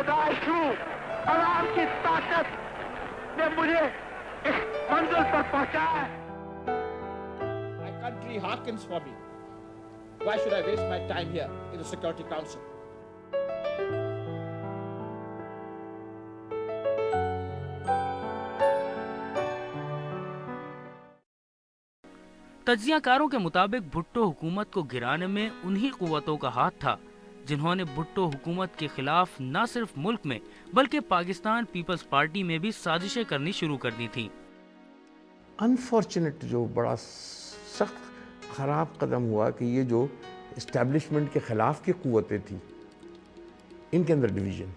पैदाइश हूँ और आपकी ताकत ने मुझे इस मंजिल पर पहुंचाया। My country hearkens for me. Why should I waste my time here in the Security Council? तज्जियाकारों के मुताबिक भुट्टो हुकूमत को गिराने में उन्हीं कुव्वतों का हाथ था जिन्होंने भुट्टो हुकूमत के खिलाफ न सिर्फ मुल्क में बल्कि पाकिस्तान पीपल्स पार्टी में भी साजिशें करनी शुरू कर दी थी। अनफॉर्चुनेट जो बड़ा सख्त ख़राब कदम हुआ कि ये जो इस्टेब्लिशमेंट के ख़िलाफ़ की कुव्वतें थी इनके अंदर डिवीज़न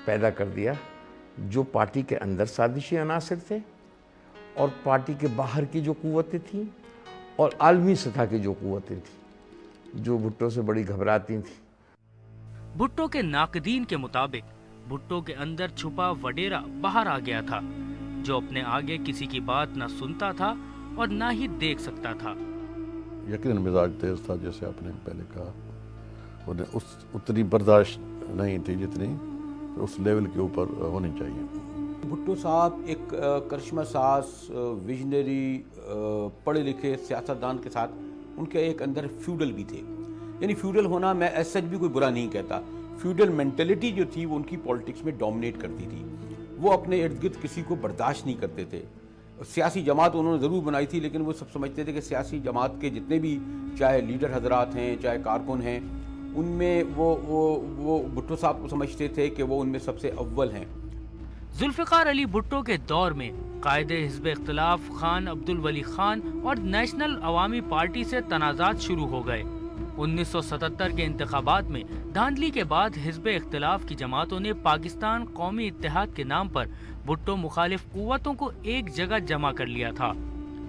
पैदा कर दिया। जो पार्टी के अंदर साजिशी अनासिर थे और पार्टी के बाहर की जो कुव्वतें थीं और आलमी सतह की जो कुव्वतें थीं जो भुट्टो से बड़ी घबराती थीं। भुट्टो के नाकदीन के मुताबिक भुट्टो के अंदर छुपा वडेरा बाहर आ गया था जो अपने आगे किसी की बात न सुनता था और न ही देख सकता था। यकीनन मिजाज तेज था, जैसे आपने पहले कहा, उन्हें उतनी बर्दाश्त नहीं थी जितनी उस लेवल के ऊपर होनी चाहिए। भुट्टो साहब एक करिश्मा साज विजनरी पढ़े लिखे सियासतदान के साथ उनके एक अंदर फ्यूडल भी थे। यानी फ्यूडल होना मैं एज सच भी कोई बुरा नहीं कहता। फ्यूडल मेंटेलिटी जो थी वो उनकी पॉलिटिक्स में डोमिनेट करती थी। वो अपने इर्द गिर्द किसी को बर्दाश्त नहीं करते थे। सियासी जमात उन्होंने ज़रूर बनाई थी, लेकिन वो सब समझते थे कि सियासी जमात के जितने भी चाहे लीडर हजरात हैं चाहे कारकुन हैं उनमें वो भुट्टो साहब को समझते थे कि वो उनमें सबसे अव्वल हैं। जुल्फ़िकार अली भुट्टो के दौर में कायदे हिज़्ब इख्तिलाफ खान अब्दुल वली खान और नेशनल अवामी पार्टी से तनाज़ात शुरू हो गए। 1977 के इंतखाबात में धांधली के बाद हिज़्ब इख्तिलाफ की जमातों ने पाकिस्तान कौमी इत्तेहाद के नाम पर भुट्टो मुखालिफ कुव्वतों को एक जगह जमा कर लिया था।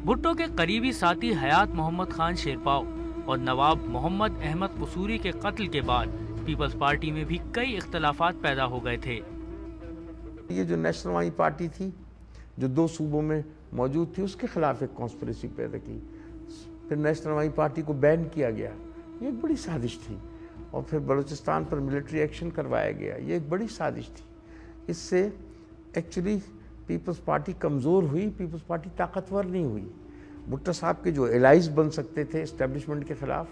भुट्टो के करीबी साथी हयात मोहम्मद खान शेरपाव और नवाब मोहम्मद अहमद कसूरी के कत्ल के बाद पीपल्स पार्टी में भी कई इख्तिलाफात पैदा हो गए थे। ये जो नेशनल अवामी पार्टी थी जो 2 सूबों में मौजूद थी उसके खिलाफ एक कॉन्स्पिरेसी पैदा की। फिर नेशनल अवामी पार्टी को बैन किया गया, ये एक बड़ी साजिश थी। और फिर बलूचिस्तान पर मिलिट्री एक्शन करवाया गया, ये एक बड़ी साजिश थी। इससे एक्चुअली पीपल्स पार्टी कमज़ोर हुई, पीपल्स पार्टी ताकतवर नहीं हुई। भुट्टो साहब के जो एलाइज बन सकते थे इस्टेब्लिशमेंट के ख़िलाफ़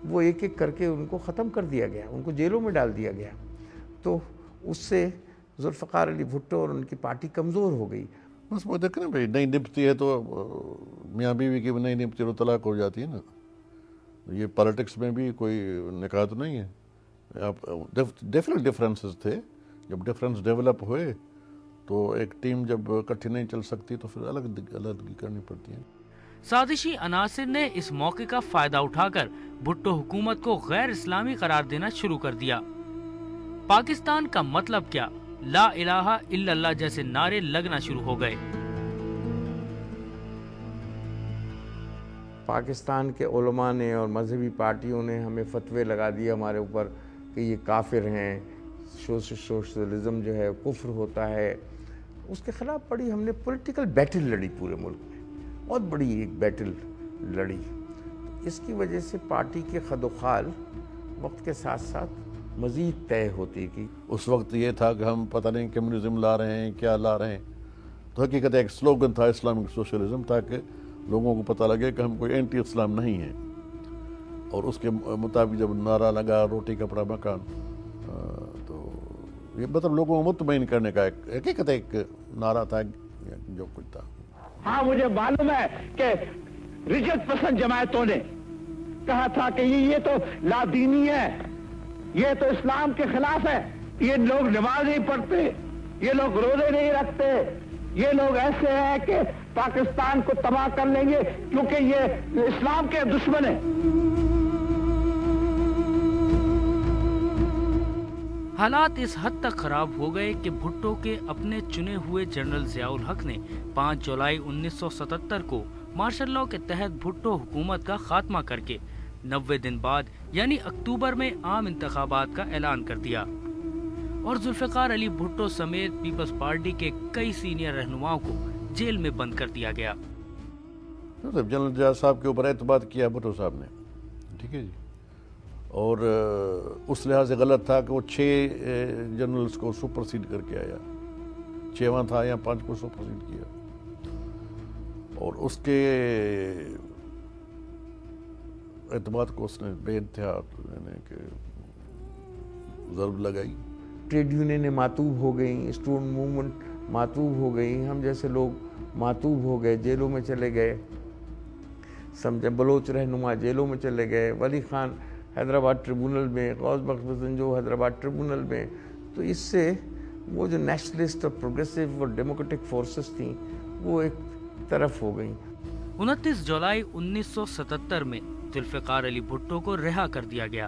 वो एक एक करके उनको ख़त्म कर दिया गया, उनको जेलों में डाल दिया गया। तो उससे जुल्फ़िकार अली भुट्टो और उनकी पार्टी कमज़ोर हो गई। बस वो देख ना भाई, नहीं निपटती है तो मियाँ बीवी की नहीं निपटती तो तलाक हो जाती है ना। ये पॉलिटिक्स में भी कोई निकाह तो नहीं है। आप डिफरेंट डिफरेंसेस थे, जब डिफरेंस डेवलप हुए तो एक टीम जब इकट्ठी नहीं चल सकती तो फिर अलग अलग करनी पड़ती है। साजिशी अनासिर ने इस मौके का फायदा उठाकर भुट्टो हुकूमत को गैर इस्लामी करार देना शुरू कर दिया। पाकिस्तान का मतलब क्या, ला इलाहा इल्लल्लाह जैसे नारे लगना शुरू हो गए। पाकिस्तान के उलमा ने और मजहबी पार्टियों ने हमें फतवे लगा दिए हमारे ऊपर कि ये काफिर हैं, सोशलिज्म जो है कुफ्र होता है। उसके ख़िलाफ़ बड़ी हमने पॉलिटिकल बैटल लड़ी, पूरे मुल्क में बहुत बड़ी एक बैटल लड़ी। इसकी वजह से पार्टी के खदोखाल वक्त के साथ साथ मज़ीद तय होती कि उस वक्त ये था कि हम पता नहीं कम्युनिज्म ला रहे हैं क्या ला रहे हैं, तो हकीकत एक स्लोगन था इस्लामिक सोशलिज्म, ताकि लोगों को पता लगे कि हम कोई एंटी इस्लाम नहीं हैं। और उसके मुताबिक जब नारा लगा रोटी कपड़ा मकान, तो ये मतलब लोगों को मुतमईन करने का हकीकत एक नारा था जो कुछ था। हाँ, मुझे मालूम है कि रिजत पसंद जमायतों ने कहा था कि ये तो लादीनी है, ये तो इस्लाम के खिलाफ है, ये लोग नमाज नहीं पढ़ते, ये लोग रोजे नहीं रखते, ये लोग ऐसे हैं कि पाकिस्तान को तबाह कर लेंगे क्योंकि ये इस्लाम के दुश्मन है। हालात इस हद तक खराब हो गए कि भुट्टो के अपने चुने हुए जनरल ज़ियाउल हक ने 5 जुलाई 1977 को मार्शल लॉ के तहत भुट्टो हुकूमत का खात्मा करके 90 दिन बाद यानी अक्टूबर में आम इंतखाबात का ऐलान कर दिया और जुल्फ़िकार अली भुट्टो समेत पीपल्स पार्टी के कई सीनियर रहनुमाओं को जेल में बंद कर दिया गया। जनरल जज साहब के ऊपर एतबार किया भुट्टो साहब ने, ठीक है जी, اور اس لحاظ سے غلط تھا کہ وہ 6 جنرلز کو سپرسیڈ کر کے آیا، 6واں تھا یا 5 کو سپرسیڈ کیا، اور اس کے اعتماد کو اس نے بے انتہا یعنی کہ ضرب لگائی۔ ٹریڈ یونینیں ماتوب ہو گئیں، اسٹوڈنٹ موومنٹ ماتوب ہو گئی، ہم جیسے لوگ ماتوب ہو گئے، جیلوں میں چلے گئے، سمجھے بلوچ رہنما جیلوں میں چلے گئے، ولی خان حیدرآباد ٹریبونل میں، غوث بخش بزنجو حیدرآباد ٹریبونل میں۔ تو اس سے وہ جو نیشنلسٹ اور پروگریسو اور ڈیموکریٹک فورسز تھیں وہ ایک طرف ہو گئیں۔ 29 جولائی 1977 میں ذوالفقار علی بھٹو کو رہا کر دیا گیا،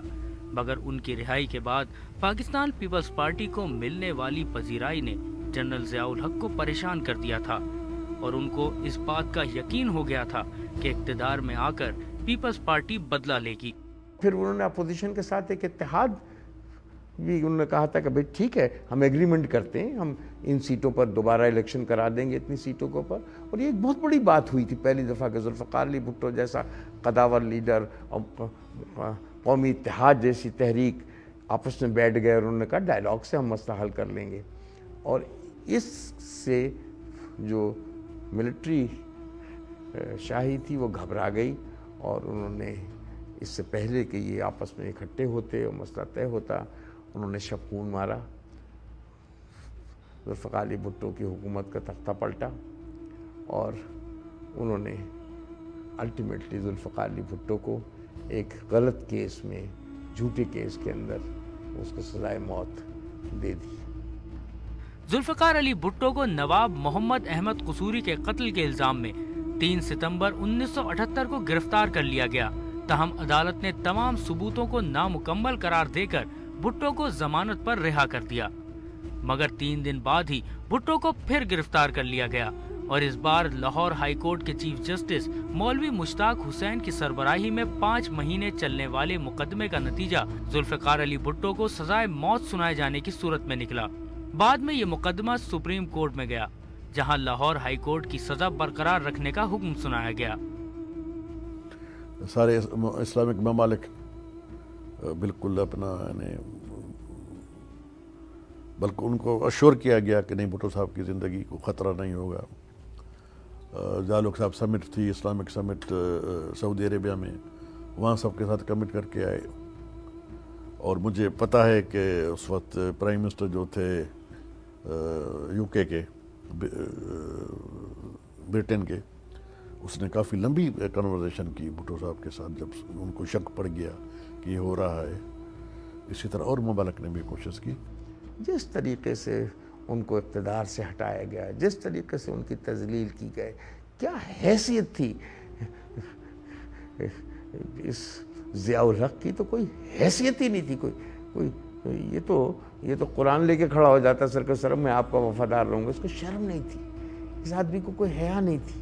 مگر ان کی رہائی کے بعد پاکستان پیپلز پارٹی کو ملنے والی پذیرائی نے جنرل ضیاء الحق کو پریشان کر دیا تھا، اور ان کو اس بات کا یقین ہو گیا تھا کہ اقتدار میں آ کر پیپلز پارٹی بدلہ لے گی۔ پھر انہوں نے اپوزیشن کے ساتھ ایک اتحاد بھی انہوں نے کہا تھا کہ بھئی ٹھیک ہے ہم ایگریمنٹ کرتے ہیں، ہم ان سیٹوں پر دوبارہ الیکشن کرا دیں گے، اتنی سیٹوں کے اوپر۔ اور یہ ایک بہت بڑی بات ہوئی تھی پہلی دفعہ کہ ذوالفقار علی بھٹو جیسا قداور لیڈر اور قومی اتحاد جیسی تحریک آپس میں بیٹھ گئے اور انہوں نے کہا ڈائلاگ سے ہم مسئلہ حل کر لیں گے۔ اور اس سے جو ملٹری شاہی تھی وہ گھبرا گئی، اور انہوں نے اس سے پہلے کہ یہ آپس میں اکٹھے ہوتے اور مسئلہ طے ہوتا، انہوں نے شب خون مارا، ذوالفقار علی بھٹو کی حکومت کا تختہ پلٹا، اور انہوں نے الٹیمیٹلی ذوالفقار علی بھٹو کو ایک غلط کیس میں، جھوٹے کیس کے اندر اس کو سزائے موت دے دی۔ ذوالفقار علی بھٹو کو نواب محمد احمد قصوری کے قتل کے الزام میں 3 ستمبر 1978 کو گرفتار کر لیا گیا، تاہم عدالت نے تمام ثبوتوں کو نامکمل قرار دے کر بھٹو کو ضمانت پر رہا کر دیا، مگر 3 دن بعد ہی بھٹو کو پھر گرفتار کر لیا گیا، اور اس بار لاہور ہائی کورٹ کے چیف جسٹس مولوی مشتاق حسین کی سربراہی میں 5 مہینے چلنے والے مقدمے کا نتیجہ ذوالفقار علی بھٹو کو سزائے موت سنائے جانے کی صورت میں نکلا۔ بعد میں یہ مقدمہ سپریم کورٹ میں گیا، جہاں لاہور ہائی کورٹ کی سزا برقرار رکھنے کا حکم سنایا گیا۔ سارے اسلامک ممالک بالکل اپنا یعنی بلکہ ان کو اشور کیا گیا کہ نہیں بھٹو صاحب کی زندگی کو خطرہ نہیں ہوگا۔ ضیاء الحق صاحب سمٹ تھی، اسلامک سمٹ سعودی عربیہ میں، وہاں سب کے ساتھ کمٹ کر کے آئے، اور مجھے پتہ ہے کہ اس وقت پرائم منسٹر جو تھے یو کے برٹن کے، اس نے کافی لمبی کنورزیشن کی بھٹو صاحب کے ساتھ، جب ان کو شک پڑ گیا کہ یہ ہو رہا ہے۔ اسی طرح اور ممالک نے بھی کوشش کی۔ جس طریقے سے ان کو اقتدار سے ہٹایا گیا، جس طریقے سے ان کی تذلیل کی گئی، کیا حیثیت تھی اس ضیاء الحق کی؟ تو کوئی حیثیت ہی نہیں تھی، کوئی یہ تو قرآن لے کے کھڑا ہو جاتا سر کے سر، میں آپ کا وفادار رہوں گا، اس کو شرم نہیں تھی، اس آدمی کو کوئی حیا نہیں تھی۔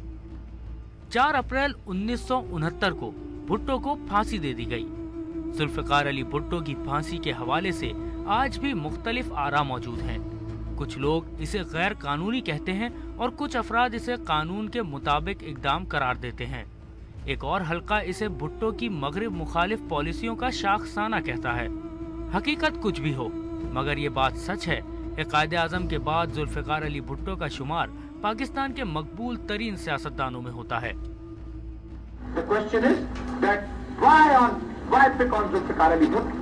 4 اپریل 1969 کو بھٹو کو پھانسی دے دی گئی۔ ذوالفقار علی بھٹو کی پھانسی کے حوالے سے آج بھی مختلف آراء موجود ہیں۔ کچھ لوگ اسے غیر قانونی کہتے ہیں اور کچھ افراد اسے قانون کے مطابق اقدام قرار دیتے ہیں۔ ایک اور حلقہ اسے بھٹو کی مغرب مخالف پالیسیوں کا شاخسانہ کہتا ہے۔ حقیقت کچھ بھی ہو، مگر یہ بات سچ ہے کہ قائد اعظم کے بعد ذوالفقار علی بھٹو کا شمار پاکستان کے مقبول ترین سیاستدانوں میں ہوتا ہے۔ The question is that why pick on Zulfikar Ali Bhutto?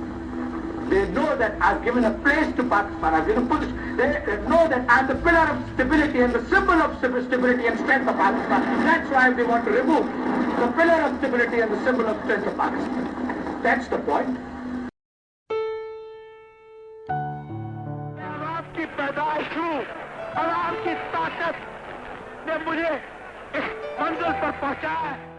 They know that I've given a place to Pakistan. I've given a position. They know that I'm the pillar of stability and the symbol of stability and strength of Pakistan. That's why they want to remove the pillar of stability and the symbol of strength of Pakistan. That's the point. عوام کی پیدائش ہوں، عوام کی طاقت نے مجھے اس منزل پر پہنچایا ہے۔